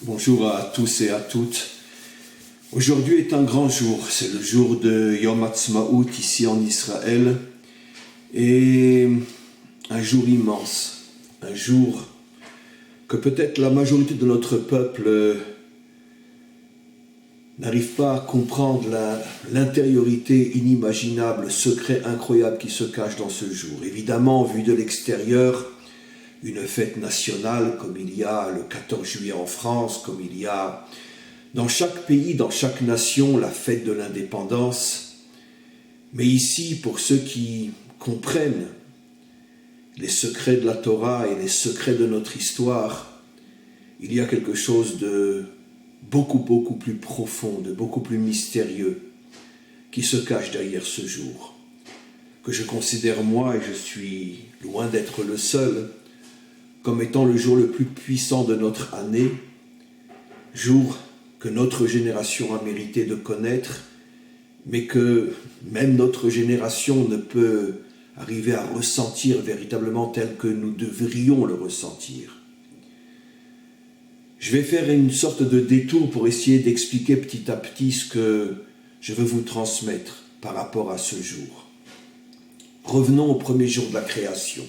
Bonjour à tous et à toutes. Aujourd'hui est un grand jour, c'est le jour de Yom Ha'atzmaut ici en Israël, et un jour immense, un jour que peut-être la majorité de notre peuple n'arrive pas à comprendre l'intériorité inimaginable, le secret incroyable qui se cache dans ce jour. Évidemment, vu de l'extérieur, une fête nationale comme il y a le 14 juillet en France, comme il y a dans chaque pays, dans chaque nation, la fête de l'indépendance. Mais ici, pour ceux qui comprennent les secrets de la Torah et les secrets de notre histoire, il y a quelque chose de beaucoup plus profond, de beaucoup plus mystérieux qui se cache derrière ce jour, que je considère moi, et je suis loin d'être le seul, comme étant le jour le plus puissant de notre année, jour que notre génération a mérité de connaître, mais que même notre génération ne peut arriver à ressentir véritablement tel que nous devrions le ressentir. Je vais faire une sorte de détour pour essayer d'expliquer petit à petit ce que je veux vous transmettre par rapport à ce jour. Revenons au premier jour de la création.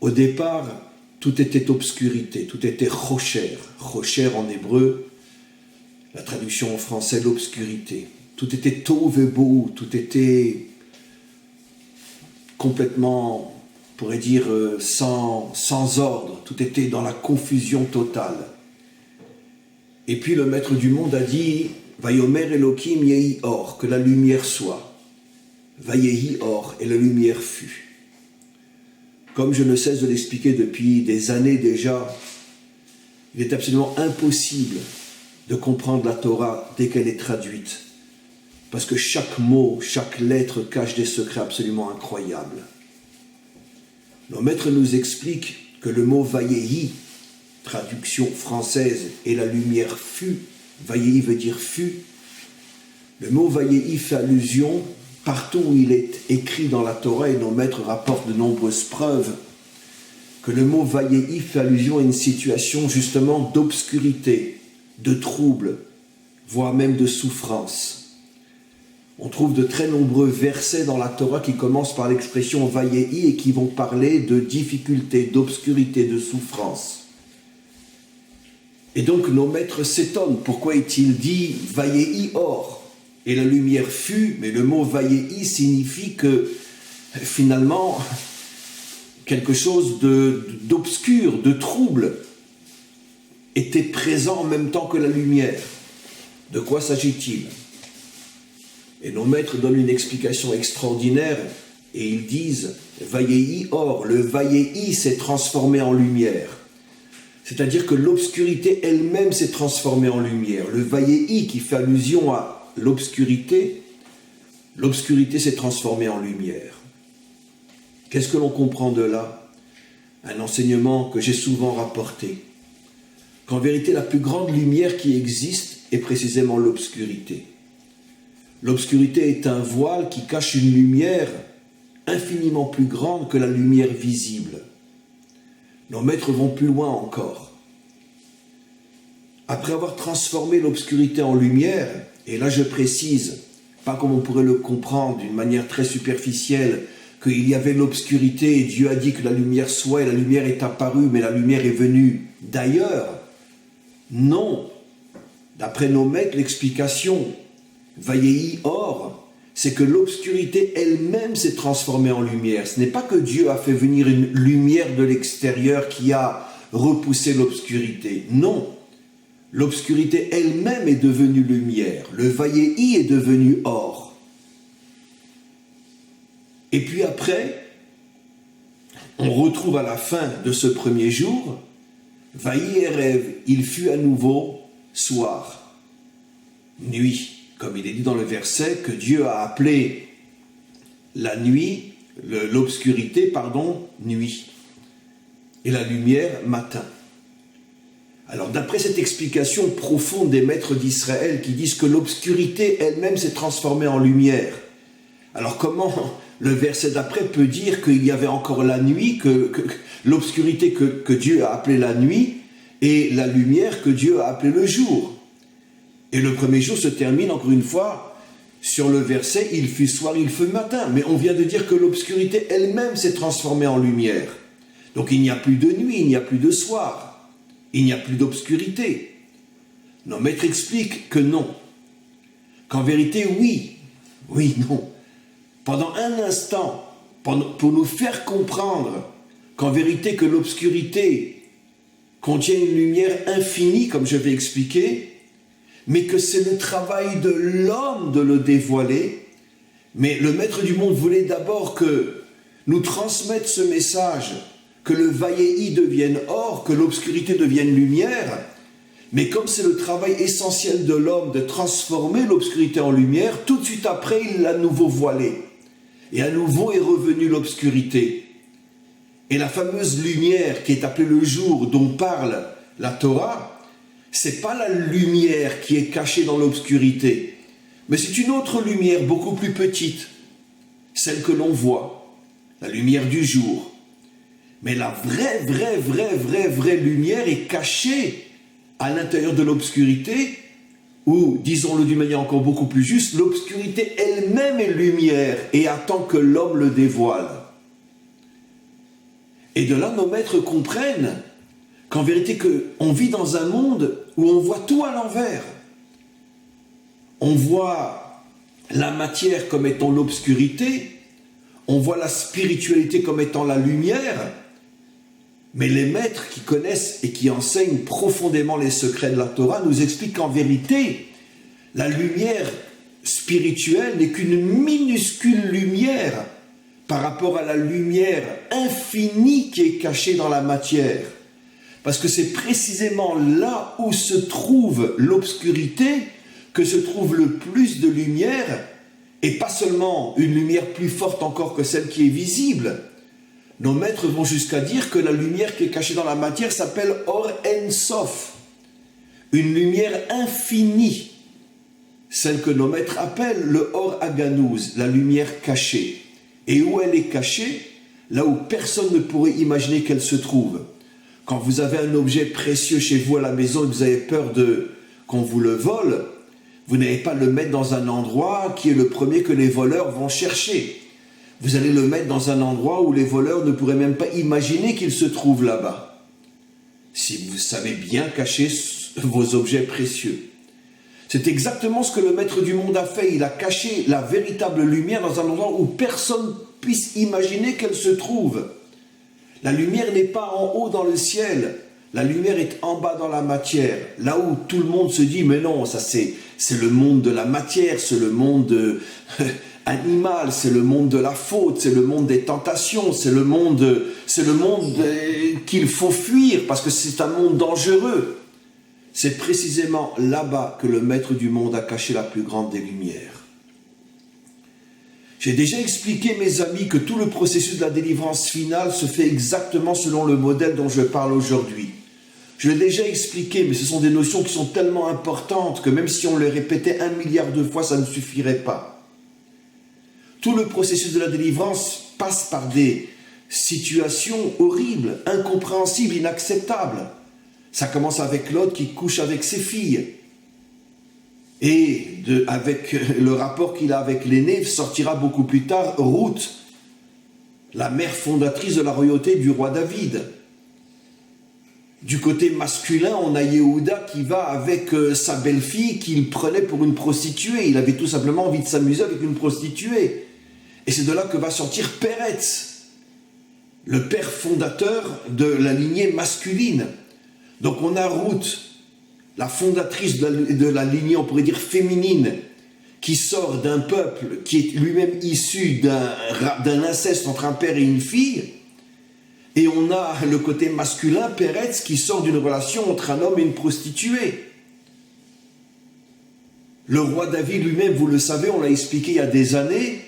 Au départ, tout était obscurité, tout était rocher. Rocher en hébreu, la traduction en français, l'obscurité. Tout était tov et bohu, tout était complètement, on pourrait dire, sans ordre. Tout était dans la confusion totale. Et puis le maître du monde a dit, Vayomer Elohim yehi or, que la lumière soit. Vayehi or, et la lumière fut. Comme je ne cesse de l'expliquer depuis des années déjà, il est absolument impossible de comprendre la Torah dès qu'elle est traduite, parce que chaque mot, chaque lettre cache des secrets absolument incroyables. Le maître nous explique que le mot « vayehi », traduction française, et la lumière fut, vayehi veut dire fut, le mot « vayehi » fait allusion partout où il est écrit dans la Torah, et nos maîtres rapportent de nombreuses preuves, que le mot « vayehi » fait allusion à une situation justement d'obscurité, de trouble, voire même de souffrance. On trouve de très nombreux versets dans la Torah qui commencent par l'expression « vayehi » et qui vont parler de difficulté, d'obscurité, de souffrance. Et donc nos maîtres s'étonnent, pourquoi est-il dit « vayehi or » et la lumière fut, mais le mot « vayehi » signifie que, finalement, quelque chose d'obscur, de trouble, était présent en même temps que la lumière. De quoi s'agit-il? Et nos maîtres donnent une explication extraordinaire, et ils disent « vayehi or », le « vayehi » s'est transformé en lumière. C'est-à-dire que l'obscurité elle-même s'est transformée en lumière. Le « vayehi » qui fait allusion à l'obscurité s'est transformée en lumière. Qu'est-ce que l'on comprend de là? Un enseignement que j'ai souvent rapporté, qu'en vérité la plus grande lumière qui existe est précisément l'obscurité. L'obscurité est un voile qui cache une lumière infiniment plus grande que la lumière visible. Nos maîtres vont plus loin encore. Après avoir transformé l'obscurité en lumière, et là je précise, pas comme on pourrait le comprendre d'une manière très superficielle, qu'il y avait l'obscurité et Dieu a dit que la lumière soit et la lumière est apparue, mais la lumière est venue d'ailleurs. Non. D'après nos maîtres, l'explication, vayehi or, c'est que l'obscurité elle-même s'est transformée en lumière. Ce n'est pas que Dieu a fait venir une lumière de l'extérieur qui a repoussé l'obscurité. Non. L'obscurité elle-même est devenue lumière. Le vayehi est devenu or. Et puis après, on retrouve à la fin de ce premier jour, vayehi erev, il fut à nouveau soir, nuit, comme il est dit dans le verset, que Dieu a appelé la nuit, l'obscurité, nuit, et la lumière, matin. Alors, d'après cette explication profonde des maîtres d'Israël qui disent que l'obscurité elle-même s'est transformée en lumière, alors comment le verset d'après peut dire qu'il y avait encore la nuit, que l'obscurité que Dieu a appelée la nuit et la lumière que Dieu a appelée le jour. Et le premier jour se termine, encore une fois, sur le verset « Il fut soir, il fut matin ». Mais on vient de dire que l'obscurité elle-même s'est transformée en lumière. Donc il n'y a plus de nuit, il n'y a plus de soir, il n'y a plus d'obscurité. Nos maîtres expliquent que non. Qu'en vérité, oui, non. Pendant un instant, pour nous faire comprendre qu'en vérité que l'obscurité contient une lumière infinie, comme je vais expliquer, mais que c'est le travail de l'homme de le dévoiler. Mais le maître du monde voulait d'abord que nous transmettre ce message, que le vaillei devienne or, que l'obscurité devienne lumière. Mais comme c'est le travail essentiel de l'homme de transformer l'obscurité en lumière, tout de suite après, il l'a à nouveau voilé. Et à nouveau est revenue l'obscurité. Et la fameuse lumière qui est appelée le jour, dont parle la Torah, c'est pas la lumière qui est cachée dans l'obscurité, mais c'est une autre lumière beaucoup plus petite, celle que l'on voit, la lumière du jour. Mais la vraie lumière est cachée à l'intérieur de l'obscurité, ou, disons-le d'une manière encore beaucoup plus juste, l'obscurité elle-même est lumière et attend que l'homme le dévoile. Et de là, nos maîtres comprennent qu'en vérité, on vit dans un monde où on voit tout à l'envers. On voit la matière comme étant l'obscurité, on voit la spiritualité comme étant la lumière, mais les maîtres qui connaissent et qui enseignent profondément les secrets de la Torah nous expliquent qu'en vérité, la lumière spirituelle n'est qu'une minuscule lumière par rapport à la lumière infinie qui est cachée dans la matière. Parce que c'est précisément là où se trouve l'obscurité que se trouve le plus de lumière, et pas seulement une lumière plus forte encore que celle qui est visible. Nos maîtres vont jusqu'à dire que la lumière qui est cachée dans la matière s'appelle Or En Sof, une lumière infinie, celle que nos maîtres appellent le Or Aganouz, la lumière cachée. Et où elle est cachée? Là où personne ne pourrait imaginer qu'elle se trouve. Quand vous avez un objet précieux chez vous à la maison et que vous avez peur qu'on vous le vole, vous n'allez pas le mettre dans un endroit qui est le premier que les voleurs vont chercher. Vous allez le mettre dans un endroit où les voleurs ne pourraient même pas imaginer qu'il se trouve là-bas. Si vous savez bien cacher vos objets précieux. C'est exactement ce que le maître du monde a fait. Il a caché la véritable lumière dans un endroit où personne puisse imaginer qu'elle se trouve. La lumière n'est pas en haut dans le ciel. La lumière est en bas dans la matière. Là où tout le monde se dit, mais non, ça c'est le monde de la matière, c'est le monde animal, c'est le monde de la faute, c'est le monde des tentations, c'est le monde qu'il faut fuir parce que c'est un monde dangereux. C'est précisément là-bas que le maître du monde a caché la plus grande des lumières. J'ai déjà expliqué, mes amis, que tout le processus de la délivrance finale se fait exactement selon le modèle dont je parle aujourd'hui. Je l'ai déjà expliqué, mais ce sont des notions qui sont tellement importantes que même si on les répétait 1 milliard de fois, ça ne suffirait pas. Tout le processus de la délivrance passe par des situations horribles, incompréhensibles, inacceptables. Ça commence avec Lot qui couche avec ses filles. Et avec le rapport qu'il a avec l'aîné, sortira beaucoup plus tard Ruth, la mère fondatrice de la royauté du roi David. Du côté masculin, on a Yehuda qui va avec sa belle-fille qu'il prenait pour une prostituée. Il avait tout simplement envie de s'amuser avec une prostituée. Et c'est de là que va sortir Péretz, le père fondateur de la lignée masculine. Donc on a Ruth, la fondatrice de la lignée, on pourrait dire féminine, qui sort d'un peuple qui est lui-même issu d'un inceste entre un père et une fille. Et on a le côté masculin, Péretz, qui sort d'une relation entre un homme et une prostituée. Le roi David lui-même, vous le savez, on l'a expliqué il y a des années,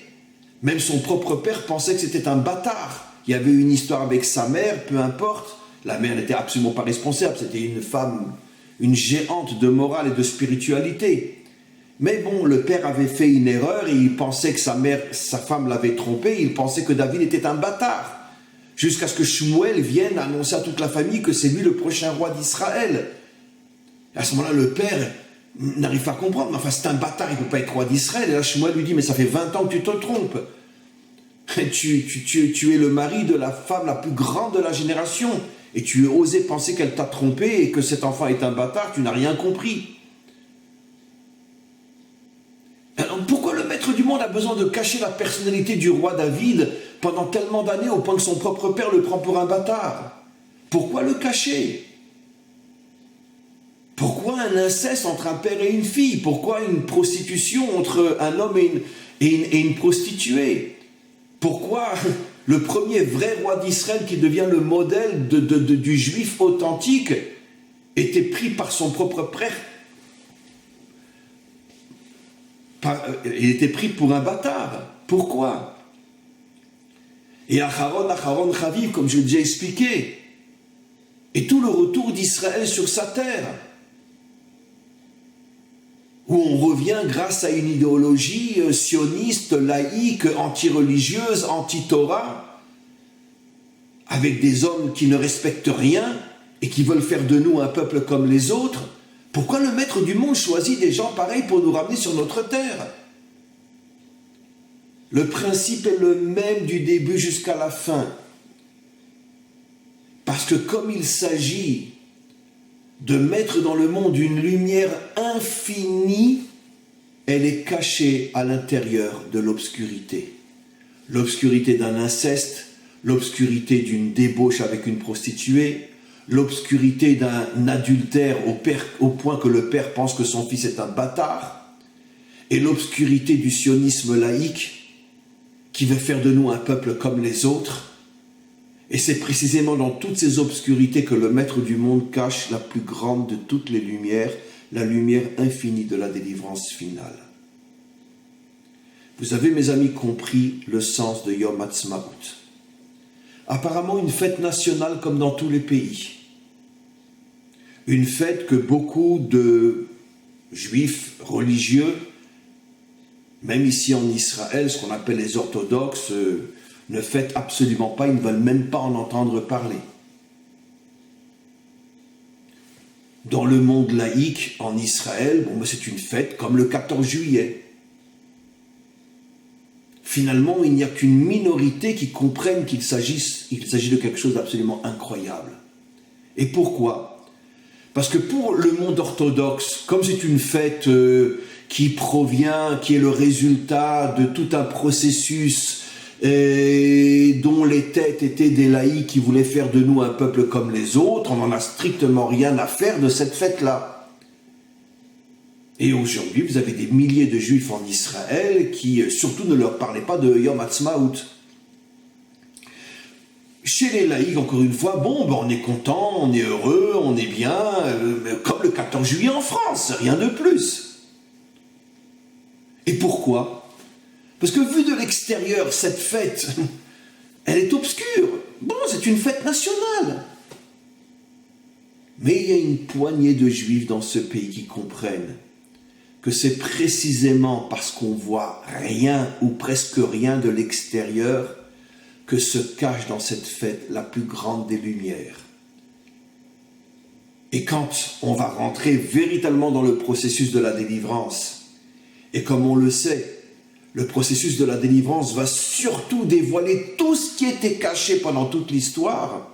même son propre père pensait que c'était un bâtard. Il y avait une histoire avec sa mère, peu importe. La mère n'était absolument pas responsable, c'était une femme, une géante de morale et de spiritualité. Mais bon, le père avait fait une erreur et il pensait que sa femme l'avait trompé, il pensait que David était un bâtard. jusqu'à ce que Shmuel vienne annoncer à toute la famille que c'est lui le prochain roi d'Israël. Et à ce moment-là, le père n'arrive pas à comprendre. Mais enfin, c'est un bâtard, il ne peut pas être roi d'Israël. Et là, Shmuel lui dit, mais ça fait 20 ans que tu te trompes. Tu es le mari de la femme la plus grande de la génération. Et tu as osé penser qu'elle t'a trompé et que cet enfant est un bâtard, tu n'as rien compris. Alors, pourquoi le maître du monde a besoin de cacher la personnalité du roi David pendant tellement d'années au point que son propre père le prend pour un bâtard? Pourquoi le cacher? Pourquoi un inceste entre un père et une fille? Pourquoi une prostitution entre un homme et une prostituée? Pourquoi le premier vrai roi d'Israël qui devient le modèle du juif authentique était pris par son propre père? Il était pris pour un bâtard. Pourquoi? Et Acharon Chaviv, comme je l'ai déjà expliqué, et tout le retour d'Israël sur sa terre, où on revient grâce à une idéologie sioniste, laïque, anti-religieuse, anti-Torah, avec des hommes qui ne respectent rien et qui veulent faire de nous un peuple comme les autres. Pourquoi le maître du monde choisit des gens pareils pour nous ramener sur notre terre? Le principe est le même du début jusqu'à la fin. Parce que comme il s'agit de mettre dans le monde une lumière infinie, elle est cachée à l'intérieur de l'obscurité. L'obscurité d'un inceste, l'obscurité d'une débauche avec une prostituée, l'obscurité d'un adultère au point que le père pense que son fils est un bâtard, et l'obscurité du sionisme laïque qui veut faire de nous un peuple comme les autres. Et c'est précisément dans toutes ces obscurités que le maître du monde cache la plus grande de toutes les lumières, la lumière infinie de la délivrance finale. Vous avez, mes amis, compris le sens de Yom Ha'atzmaut. Apparemment une fête nationale comme dans tous les pays. Une fête que beaucoup de juifs religieux, même ici en Israël, ce qu'on appelle les orthodoxes, ne fêtent absolument pas, ils ne veulent même pas en entendre parler. Dans le monde laïque, en Israël, c'est une fête comme le 14 juillet. Finalement, il n'y a qu'une minorité qui comprenne qu'il s'agit de quelque chose d'absolument incroyable. Et pourquoi ? Parce que pour le monde orthodoxe, comme c'est une fête qui est le résultat de tout un processus dont les têtes étaient des laïcs qui voulaient faire de nous un peuple comme les autres, on n'en a strictement rien à faire de cette fête-là. Et aujourd'hui, vous avez des milliers de juifs en Israël qui surtout ne leur parlaient pas de Yom Ha'atzmaut. Chez les laïcs, encore une fois, on est content, on est heureux, on est bien, comme le 14 juillet en France, rien de plus. Et pourquoi ? Parce que vu de l'extérieur, cette fête, elle est obscure. C'est une fête nationale. Mais il y a une poignée de juifs dans ce pays qui comprennent que c'est précisément parce qu'on voit rien ou presque rien de l'extérieur que se cache dans cette fête la plus grande des lumières. Et quand on va rentrer véritablement dans le processus de la délivrance, et comme on le sait, le processus de la délivrance va surtout dévoiler tout ce qui était caché pendant toute l'histoire,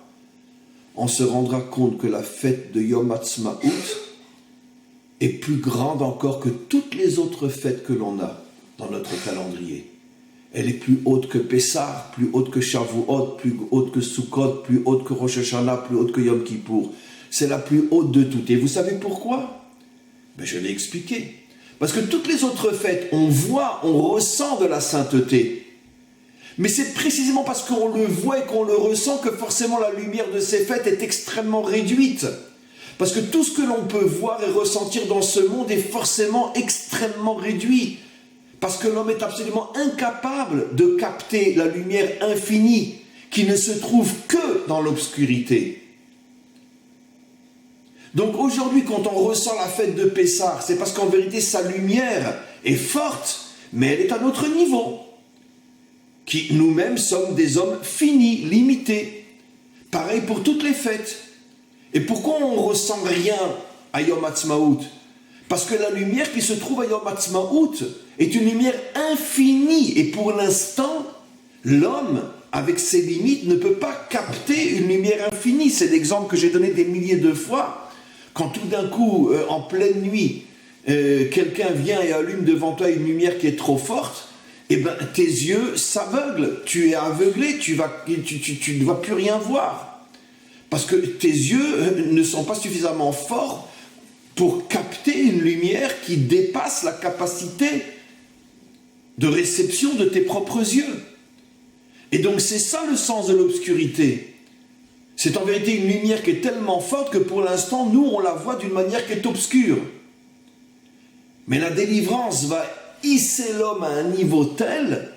on se rendra compte que la fête de Yom Ha'atzmaut est plus grande encore que toutes les autres fêtes que l'on a dans notre calendrier. Elle est plus haute que Pessah, plus haute que Shavuot, plus haute que Sukkot, plus haute que Rosh Hashanah, plus haute que Yom Kippour. C'est la plus haute de toutes. Et vous savez pourquoi ? Je l'ai expliqué. Parce que toutes les autres fêtes, on voit, on ressent de la sainteté. Mais c'est précisément parce qu'on le voit et qu'on le ressent que forcément la lumière de ces fêtes est extrêmement réduite. Parce que tout ce que l'on peut voir et ressentir dans ce monde est forcément extrêmement réduit. Parce que l'homme est absolument incapable de capter la lumière infinie qui ne se trouve que dans l'obscurité. Donc aujourd'hui, quand on ressent la fête de Pessah, c'est parce qu'en vérité, sa lumière est forte, mais elle est à notre niveau. qui nous-mêmes sommes des hommes finis, limités. Pareil pour toutes les fêtes. Et pourquoi on ne ressent rien à Yom Ha'atzmaut? Parce que la lumière qui se trouve à Yom Ha'atzmaut est une lumière infinie. Et pour l'instant, l'homme, avec ses limites, ne peut pas capter une lumière infinie. C'est l'exemple que j'ai donné des milliers de fois. Quand tout d'un coup, en pleine nuit, quelqu'un vient et allume devant toi une lumière qui est trop forte, eh ben, tes yeux s'aveuglent. Tu es aveuglé, tu ne vas plus rien voir. Parce que tes yeux ne sont pas suffisamment forts pour capter une lumière qui dépasse la capacité de réception de tes propres yeux. Et donc c'est ça le sens de l'obscurité. C'est en vérité une lumière qui est tellement forte que pour l'instant, nous, on la voit d'une manière qui est obscure. Mais la délivrance va hisser l'homme à un niveau tel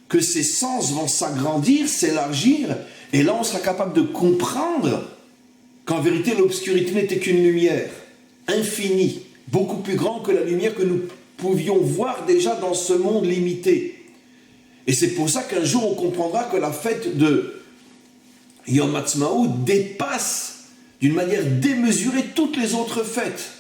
que ses sens vont s'agrandir, s'élargir, et là on sera capable de comprendre qu'en vérité l'obscurité n'était qu'une lumière infinie, beaucoup plus grande que la lumière que nous pouvions voir déjà dans ce monde limité. Et c'est pour ça qu'un jour on comprendra que la fête de Yom Ha'atzmaut dépasse d'une manière démesurée toutes les autres fêtes.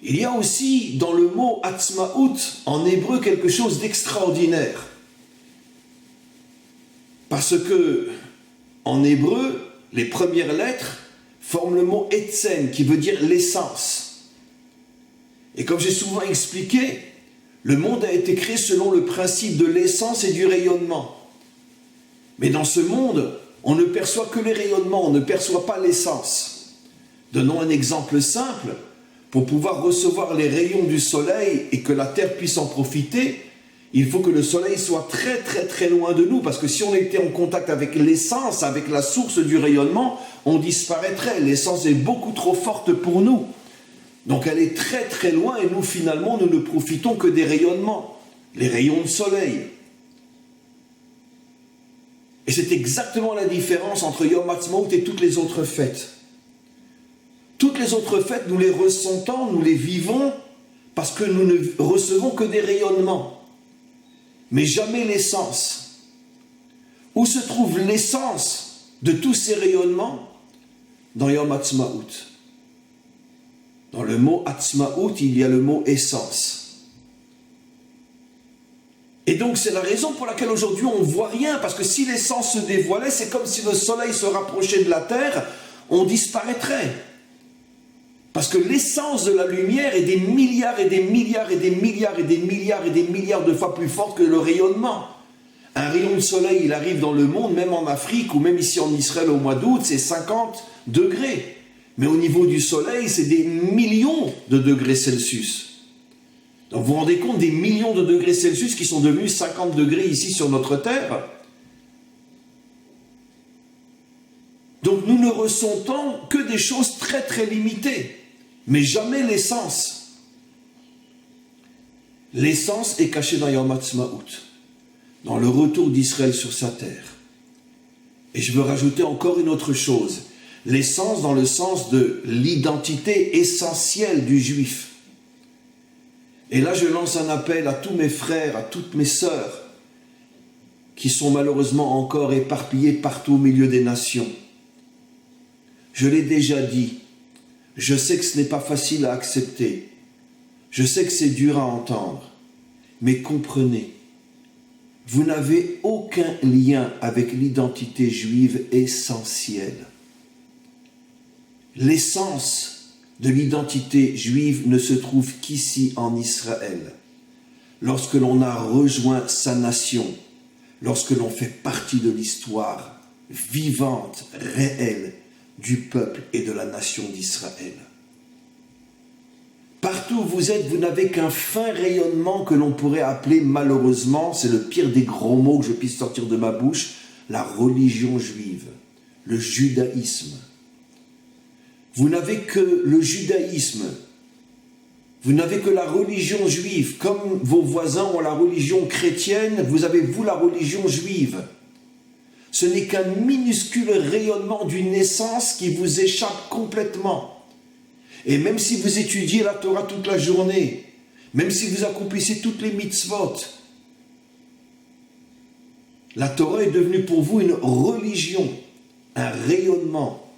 Il y a aussi dans le mot Ha'atzmaut en hébreu quelque chose d'extraordinaire. Parce que en hébreu, les premières lettres forment le mot Etzen qui veut dire l'essence. Et comme j'ai souvent expliqué, le monde a été créé selon le principe de l'essence et du rayonnement. Mais dans ce monde, on ne perçoit que les rayonnements, on ne perçoit pas l'essence. Donnons un exemple simple. Pour pouvoir recevoir les rayons du soleil et que la terre puisse en profiter, il faut que le soleil soit très très très loin de nous, parce que si on était en contact avec l'essence, avec la source du rayonnement, on disparaîtrait. L'essence est beaucoup trop forte pour nous. Donc elle est très très loin et nous finalement nous ne profitons que des rayonnements, les rayons de soleil. Et c'est exactement la différence entre Yom Ha'atzmaut et toutes les autres fêtes. Toutes les autres fêtes, nous les ressentons, nous les vivons, parce que nous ne recevons que des rayonnements, mais jamais l'essence. Où se trouve l'essence de tous ces rayonnements? Dans Yom Ha'atzmaut. Dans le mot Ha'atzmaut, il y a le mot essence. Et donc c'est la raison pour laquelle aujourd'hui on ne voit rien, parce que si l'essence se dévoilait, c'est comme si le soleil se rapprochait de la terre, on disparaîtrait. Parce que l'essence de la lumière est des milliards et des milliards et des milliards et des milliards et des milliards de fois plus forte que le rayonnement. Un rayon de soleil, il arrive dans le monde, même en Afrique ou même ici en Israël au mois d'août, c'est 50 degrés. Mais au niveau du soleil, c'est des millions de degrés Celsius. Donc vous vous rendez compte des millions de degrés Celsius qui sont devenus 50 degrés ici sur notre terre? Donc nous ne ressentons que des choses très très limitées, mais jamais l'essence. L'essence est cachée dans Yom Ha'atzmaut, dans le retour d'Israël sur sa terre. Et je veux rajouter encore une autre chose, l'essence dans le sens de l'identité essentielle du juif. Et là je lance un appel à tous mes frères, à toutes mes sœurs, qui sont malheureusement encore éparpillés partout au milieu des nations. Je l'ai déjà dit, je sais que ce n'est pas facile à accepter, je sais que c'est dur à entendre, mais comprenez, vous n'avez aucun lien avec l'identité juive essentielle. L'essence de l'identité juive ne se trouve qu'ici en Israël, lorsque l'on a rejoint sa nation, lorsque l'on fait partie de l'histoire vivante, réelle, du peuple et de la nation d'Israël. Partout où vous êtes, vous n'avez qu'un fin rayonnement que l'on pourrait appeler malheureusement, c'est le pire des gros mots que je puisse sortir de ma bouche, la religion juive, le judaïsme. Vous n'avez que le judaïsme, vous n'avez que la religion juive, comme vos voisins ont la religion chrétienne, vous avez vous la religion juive. Ce n'est qu'un minuscule rayonnement d'une essence qui vous échappe complètement. Et même si vous étudiez la Torah toute la journée, Même si vous accomplissez toutes les mitzvot, la Torah est devenue pour vous une religion, un rayonnement.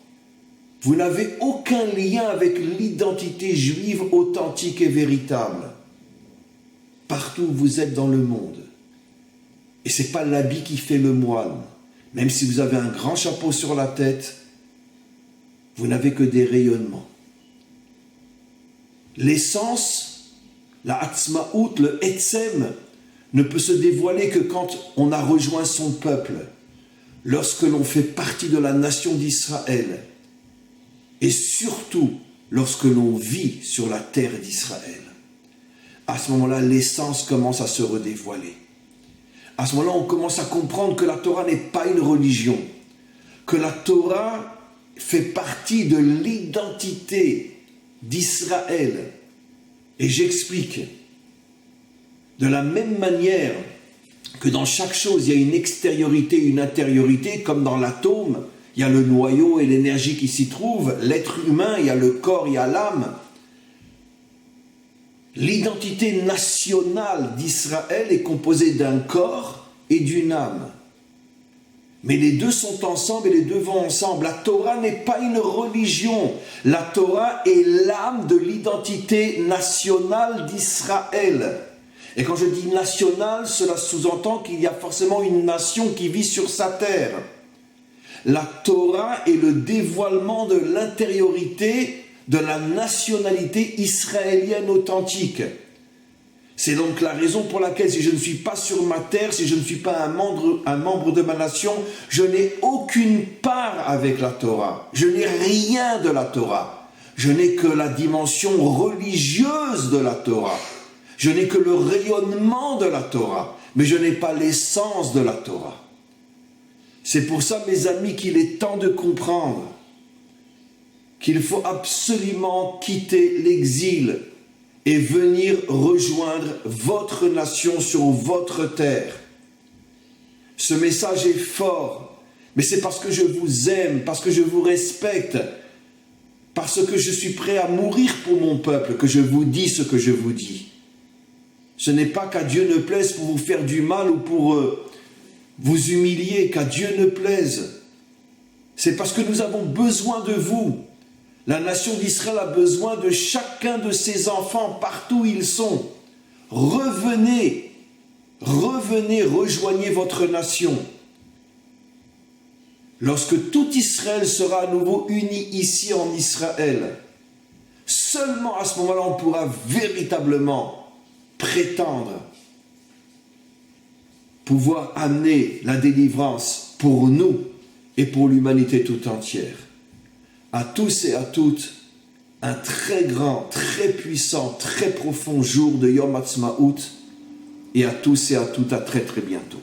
Vous n'avez aucun lien avec l'identité juive authentique et véritable. Partout où vous êtes dans le monde. Et ce n'est pas l'habit qui fait le moine. Même si vous avez un grand chapeau sur la tête, vous n'avez que des rayonnements. L'essence, la Hatzmaout, le Etzem, ne peut se dévoiler que quand on a rejoint son peuple, lorsque l'on fait partie de la nation d'Israël, et surtout lorsque l'on vit sur la terre d'Israël. À ce moment-là, l'essence commence à se redévoiler. À ce moment-là, on commence à comprendre que la Torah n'est pas une religion, que la Torah fait partie de l'identité d'Israël. Et j'explique. De la même manière que dans chaque chose, il y a une extériorité, une intériorité, comme dans l'atome, il y a le noyau et l'énergie qui s'y trouvent, l'être humain, il y a le corps, il y a l'âme. L'identité nationale d'Israël est composée d'un corps et d'une âme. Mais les deux sont ensemble et les deux vont ensemble. La Torah n'est pas une religion. La Torah est l'âme de l'identité nationale d'Israël. Et quand je dis nationale, cela sous-entend qu'il y a forcément une nation qui vit sur sa terre. La Torah est le dévoilement de l'intériorité de la nationalité israélienne authentique. C'est donc la raison pour laquelle si je ne suis pas sur ma terre, si je ne suis pas un membre de ma nation, je n'ai aucune part avec la Torah. Je n'ai rien de la Torah. Je n'ai que la dimension religieuse de la Torah. Je n'ai que le rayonnement de la Torah, mais je n'ai pas l'essence de la Torah. C'est pour ça, mes amis, qu'il est temps de comprendre qu'il faut absolument quitter l'exil et venir rejoindre votre nation sur votre terre. Ce message est fort, mais c'est parce que je vous aime, parce que je vous respecte, parce que je suis prêt à mourir pour mon peuple que je vous dis ce que je vous dis. Ce n'est pas qu'à Dieu ne plaise pour vous faire du mal ou pour vous humilier, qu'à Dieu ne plaise. C'est parce que nous avons besoin de vous. La nation d'Israël a besoin de chacun de ses enfants, partout où ils sont. Revenez, rejoignez votre nation. Lorsque tout Israël sera à nouveau uni ici en Israël, seulement à ce moment-là, on pourra véritablement prétendre pouvoir amener la délivrance pour nous et pour l'humanité tout entière. À tous et à toutes, un très grand, très puissant, très profond jour de Yom Ha'atzmaut, et à tous et à toutes, à très très bientôt.